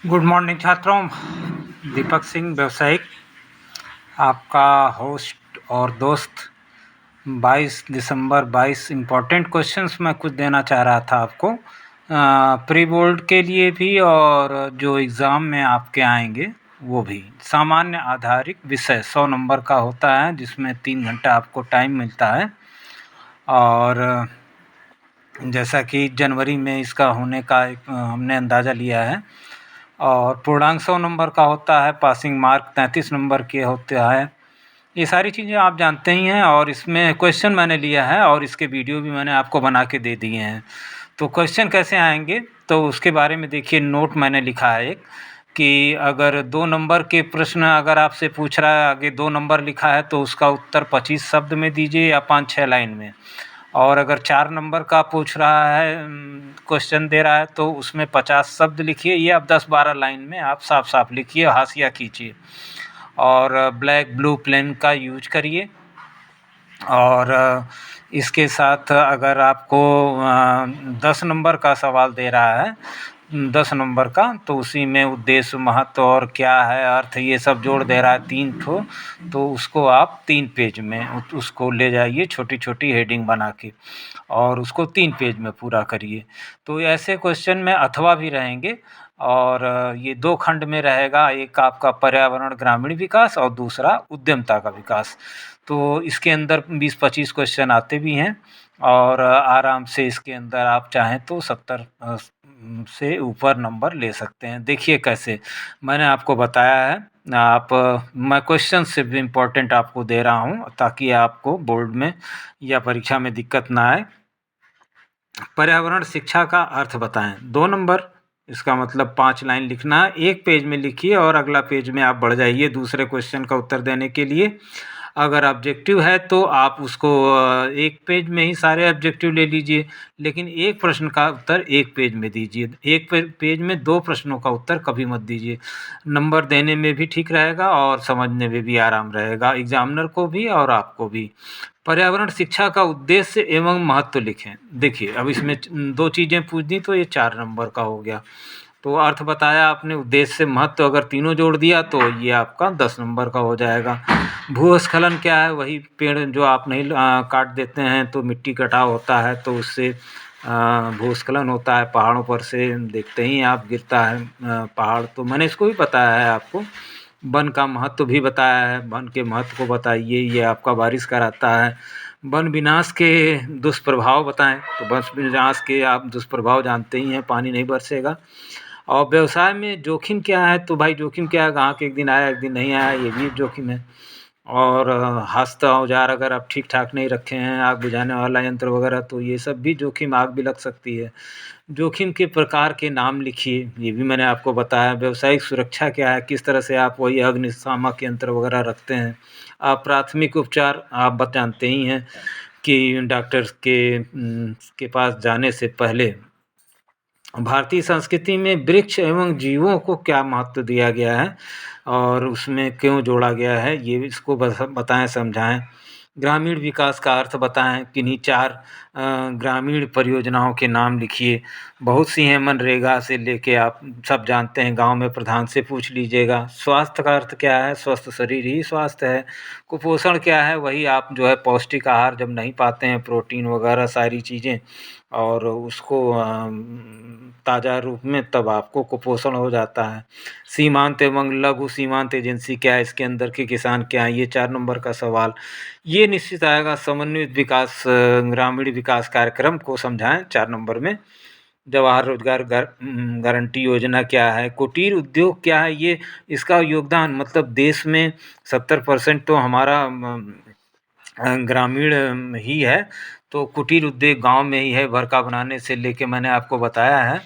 Good morning छात्रों। दीपक सिंह व्यावसायिक आपका होस्ट और दोस्त। 22 दिसंबर 22 इम्पोर्टेंट क्वेश्चंस मैं कुछ देना चाह रहा था आपको, प्री बोर्ड के लिए भी और जो एग्ज़ाम में आपके आएंगे वो भी। सामान्य आधारित विषय 100 नंबर का होता है, जिसमें 3 घंटा आपको टाइम मिलता है। और जैसा कि जनवरी में इसका होने का हमने अंदाज़ा लिया है। और पूर्णांक 100 नंबर का होता है, पासिंग मार्क 33 नंबर के होता है। ये सारी चीज़ें आप जानते ही हैं, और इसमें क्वेश्चन मैंने लिया है और इसके वीडियो भी मैंने आपको बना के दे दिए हैं। तो क्वेश्चन कैसे आएंगे तो उसके बारे में देखिए, नोट मैंने लिखा है एक, कि अगर 2 नंबर के प्रश्न अगर आपसे पूछ रहा है, आगे 2 नंबर लिखा है तो उसका उत्तर 25 शब्द में दीजिए या 5-6 लाइन में। और अगर 4 नंबर का पूछ रहा है, क्वेश्चन दे रहा है, तो उसमें 50 शब्द लिखिए, ये अब 10-12 लाइन में आप साफ साफ लिखिए, हाशिया कीजिए। और ब्लैक ब्लू पेन का यूज करिए। और इसके साथ अगर आपको 10 नंबर का सवाल दे रहा है, 10 नंबर का, तो उसी में उद्देश्य, महत्व और क्या है अर्थ, ये सब जोड़ दे रहा है 3 ठो, तो उसको आप 3 पेज में उसको ले जाइए, छोटी छोटी हेडिंग बना के, और उसको 3 पेज में पूरा करिए। तो ऐसे क्वेश्चन में अथवा भी रहेंगे, और ये 2 खंड में रहेगा, एक आपका पर्यावरण ग्रामीण विकास और दूसरा उद्यमता का विकास। तो इसके अंदर 20-25 क्वेश्चन आते भी हैं, और आराम से इसके अंदर आप चाहें तो 70 से ऊपर नंबर ले सकते हैं। देखिए कैसे मैंने आपको बताया है, मैं क्वेश्चन से भी इम्पोर्टेंट आपको दे रहा हूँ ताकि आपको बोर्ड में या परीक्षा में दिक्कत ना आए। पर्यावरण शिक्षा का अर्थ बताएं, 2 नंबर, इसका मतलब 5 लाइन लिखना है, एक पेज में लिखिए और अगला पेज में आप बढ़ जाइए दूसरे क्वेश्चन का उत्तर देने के लिए। अगर ऑब्जेक्टिव है तो आप उसको एक पेज में ही सारे ऑब्जेक्टिव ले लीजिए, लेकिन एक प्रश्न का उत्तर एक पेज में दीजिए। एक पेज में 2 प्रश्नों का उत्तर कभी मत दीजिए। नंबर देने में भी ठीक रहेगा और समझने में भी आराम रहेगा, एग्जामिनर को भी और आपको भी। पर्यावरण शिक्षा का उद्देश्य एवं महत्व लिखें। देखिए अब इसमें 2 चीज़ें पूछ दी तो ये 4 नंबर का हो गया। तो अर्थ बताया आपने, उद्देश्य से महत्व अगर तीनों जोड़ दिया तो ये आपका 10 नंबर का हो जाएगा। भूस्खलन क्या है, वही पेड़ जो आप नहीं काट देते हैं तो मिट्टी कटाव होता है, तो उससे भूस्खलन होता है, पहाड़ों पर से देखते ही आप गिरता है पहाड़। तो मैंने इसको भी बताया है आपको। वन का महत्व भी बताया है, वन के महत्व को बताइए, ये आपका बारिश कराता है। वन विनाश के दुष्प्रभाव बताएं, तो वन विनाश के आप दुष्प्रभाव जानते ही हैं, पानी नहीं बरसेगा। और व्यवसाय में जोखिम क्या है, तो भाई जोखिम क्या है, ग्राहक एक दिन आया एक दिन नहीं आया, ये भी जोखिम है। और हस्त औजार अगर आप ठीक ठाक नहीं रखे हैं, आग बुझाने वाला यंत्र वगैरह, तो ये सब भी जोखिम, आग भी लग सकती है। जोखिम के प्रकार के नाम लिखिए, ये भी मैंने आपको बताया। व्यावसायिक सुरक्षा क्या है, किस तरह से आप वही अग्निशामक यंत्र वगैरह रखते हैं। आप प्राथमिक उपचार आप जानते ही हैं कि डॉक्टर के पास जाने से पहले भारतीय संस्कृति में वृक्ष एवं जीवों को क्या महत्व दिया गया है और उसमें क्यों जोड़ा गया है, ये इसको बताएं, समझाएं। ग्रामीण विकास का अर्थ बताएं, किन्हीं 4 ग्रामीण परियोजनाओं के नाम लिखिए। बहुत सी हैं, मनरेगा से लेके आप सब जानते हैं, गांव में प्रधान से पूछ लीजिएगा। स्वास्थ्य का अर्थ क्या है, स्वस्थ शरीर ही स्वास्थ्य है। कुपोषण क्या है, वही आप जो है पौष्टिक आहार जब नहीं पाते हैं, प्रोटीन वगैरह सारी चीज़ें, और उसको ताज़ा रूप में, तब आपको कुपोषण हो जाता है। सीमांत एवं लघु सीमांत एजेंसी क्या है, इसके अंदर के किसान क्या हैं, ये 4 नंबर का सवाल। ये निश्चित आएगा। समन्वित विकास ग्रामीण विकास कार्यक्रम को समझाएं, 4 नंबर में। जवाहर रोजगार गारंटी योजना क्या है, कुटीर उद्योग क्या है, ये इसका योगदान, मतलब देश में 70% तो हमारा ग्रामीण ही है, तो कुटीर उद्योग गांव में ही है। भरका बनाने से लेके मैंने आपको बताया है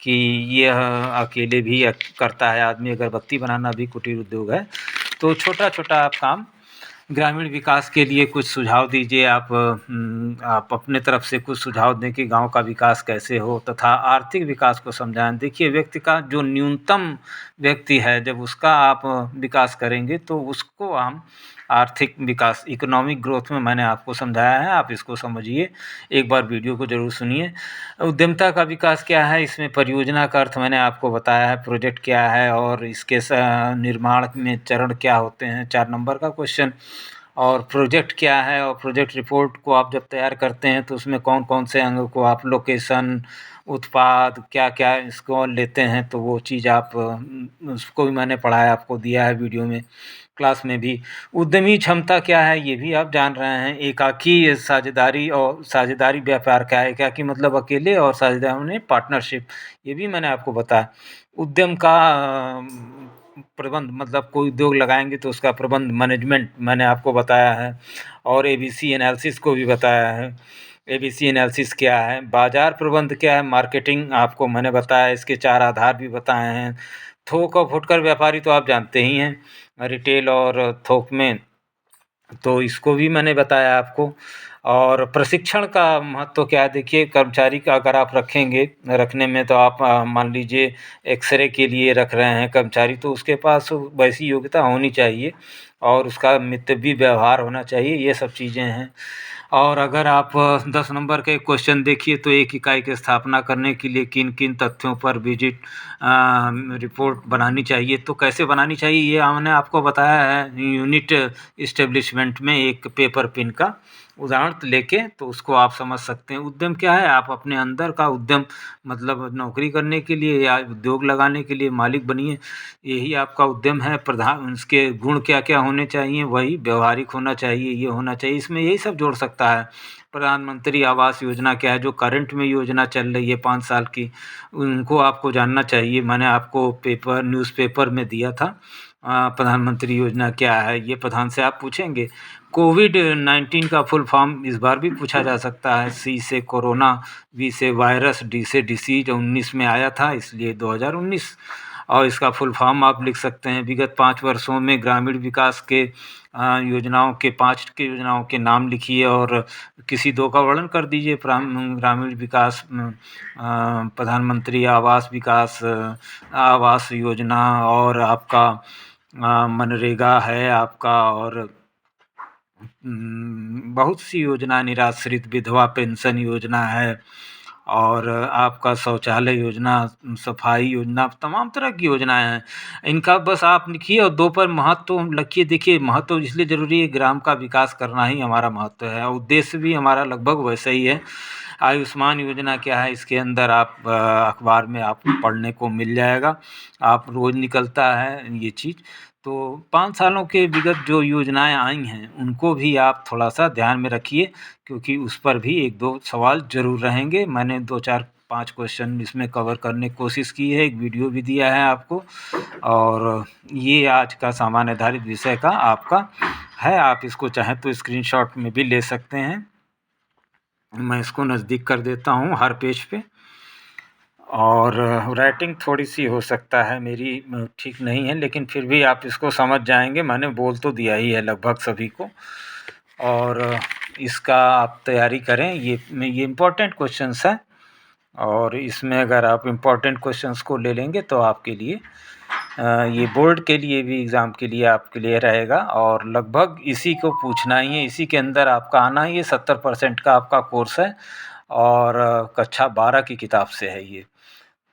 कि ये अकेले भी करता है आदमी, अगरबत्ती बनाना भी कुटीर उद्योग है। तो छोटा छोटा आप काम। ग्रामीण विकास के लिए कुछ सुझाव दीजिए आप अपने तरफ से कुछ सुझाव दें कि गांव का विकास कैसे हो, तथा आर्थिक विकास को समझाएं। देखिए व्यक्ति का जो न्यूनतम व्यक्ति है, जब उसका आप विकास करेंगे तो उसको हम आर्थिक विकास, इकोनॉमिक ग्रोथ में मैंने आपको समझाया है, आप इसको समझिए, एक बार वीडियो को ज़रूर सुनिए। उद्यमिता का विकास क्या है, इसमें परियोजना का अर्थ मैंने आपको बताया है, प्रोजेक्ट क्या है और इसके निर्माण में चरण क्या होते हैं, 4 नंबर का क्वेश्चन। और प्रोजेक्ट क्या है और प्रोजेक्ट रिपोर्ट को आप जब तैयार करते हैं तो उसमें कौन-कौन से अंग को आप लोकेशन, उत्पाद क्या-क्या इसको लेते हैं, तो वो चीज़ आप उसको भी मैंने पढ़ाया, आपको दिया है वीडियो में, क्लास में भी। उद्यमी क्षमता क्या है, ये भी आप जान रहे हैं। एकाकी साझेदारी और साझेदारी व्यापार क्या है, एकाकी मतलब अकेले और साझेदारी माने पार्टनरशिप, ये भी मैंने आपको बताया। उद्यम का प्रबंध मतलब कोई उद्योग लगाएँगे तो उसका प्रबंध मैनेजमेंट मैंने आपको बताया है और एबीसी एनालिसिस को भी बताया है। एबीसी एनालिसिस क्या है, बाज़ार प्रबंध क्या है, मार्केटिंग आपको मैंने बताया, इसके 4 आधार भी बताए हैं। थोक और फुटकर व्यापारी तो आप जानते ही हैं, रिटेल और थोक में, तो इसको भी मैंने बताया आपको। और प्रशिक्षण का महत्व क्या है, देखिए कर्मचारी का अगर आप रखेंगे, रखने में तो आप मान लीजिए एक्स-रे के लिए रख रहे हैं कर्मचारी, तो उसके पास वैसी योग्यता होनी चाहिए और उसका मितव्ययी व्यवहार होना चाहिए, ये सब चीज़ें हैं। और अगर आप 10 नंबर के क्वेश्चन देखिए तो एक इकाई की स्थापना करने के लिए किन-किन तथ्यों पर विजिट रिपोर्ट बनानी चाहिए, तो कैसे बनानी चाहिए ये हमने आपको बताया है यूनिट एस्टेब्लिशमेंट में एक पेपर पिन का उदाहरण लेके, तो उसको आप समझ सकते हैं। उद्यम क्या है, आप अपने अंदर का उद्यम मतलब नौकरी करने के लिए या उद्योग लगाने के लिए मालिक बनिए, यही आपका उद्यम है। प्रधान उसके गुण क्या-क्या होने चाहिए, वही व्यवहारिक होना चाहिए, ये होना चाहिए, इसमें यही सब जोड़ सकता है। प्रधानमंत्री आवास योजना क्या है, जो करंट में योजना चल रही है 5 साल की, उनको आपको जानना चाहिए। मैंने आपको न्यूज़पेपर में दिया था। प्रधानमंत्री योजना क्या है, ये प्रधान से आप पूछेंगे। कोविड-19 का फुल फॉर्म इस बार भी पूछा जा सकता है। सी से कोरोना, वी से वायरस, डी से डिसीज़ 19 में आया था, इसलिए 2019, और इसका फुल फॉर्म आप लिख सकते हैं। विगत 5 वर्षों में ग्रामीण विकास के योजनाओं के 5 के योजनाओं के नाम लिखिए और किसी 2 का वर्णन कर दीजिए। ग्रामीण विकास प्रधानमंत्री आवास योजना और आपका मनरेगा है आपका, और बहुत सी योजना, निराश्रित विधवा पेंशन योजना है और आपका शौचालय योजना, सफाई योजना, तमाम तरह की योजनाएँ हैं। इनका बस आप लिखिए और 2 पर महत्व लिखिए। देखिए महत्व इसलिए ज़रूरी है, ग्राम का विकास करना ही हमारा महत्व है और उद्देश्य भी हमारा लगभग वैसा ही है। आयुष्मान योजना क्या है, इसके अंदर आप अखबार में आपको पढ़ने को मिल जाएगा, आप रोज़ निकलता है ये चीज़। तो 5 सालों के विगत जो योजनाएँ आई हैं, उनको भी आप थोड़ा-सा ध्यान में रखिए, क्योंकि उस पर भी 1-2 सवाल ज़रूर रहेंगे। मैंने 2, 4, 5 क्वेश्चन इसमें कवर करने की कोशिश की है, एक वीडियो भी दिया है आपको, और ये आज का सामान्य आधारित विषय का आपका है। आप इसको चाहें तो स्क्रीनशॉट में भी ले सकते हैं। मैं इसको नज़दीक कर देता हूँ हर पेज पे। और राइटिंग थोड़ी-सी हो सकता है मेरी ठीक नहीं है, लेकिन फिर भी आप इसको समझ जाएँगे, मैंने बोल तो दिया ही है लगभग सभी को। और इसका आप तैयारी करें, ये इम्पोर्टेंट क्वेश्चंस हैं और इसमें अगर आप इम्पोर्टेंट क्वेश्चंस को ले लेंगे तो आपके लिए ये बोर्ड के लिए भी, एग्ज़ाम के लिए आपके लिए रहेगा और लगभग इसी को पूछना ही है, इसी के अंदर आपका आना ही है। 70% का आपका कोर्स है और कक्षा 12 की किताब से है ये।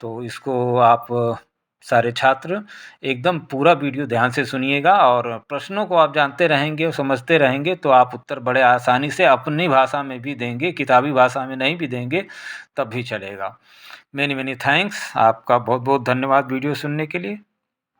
तो इसको आप सारे छात्र एकदम पूरा वीडियो ध्यान से सुनिएगा और प्रश्नों को आप जानते रहेंगे और समझते रहेंगे तो आप उत्तर बड़े आसानी से अपनी भाषा में भी देंगे, किताबी भाषा में नहीं भी देंगे तब भी चलेगा। मेनी मेनी थैंक्स, आपका बहुत-बहुत धन्यवाद वीडियो सुनने के लिए।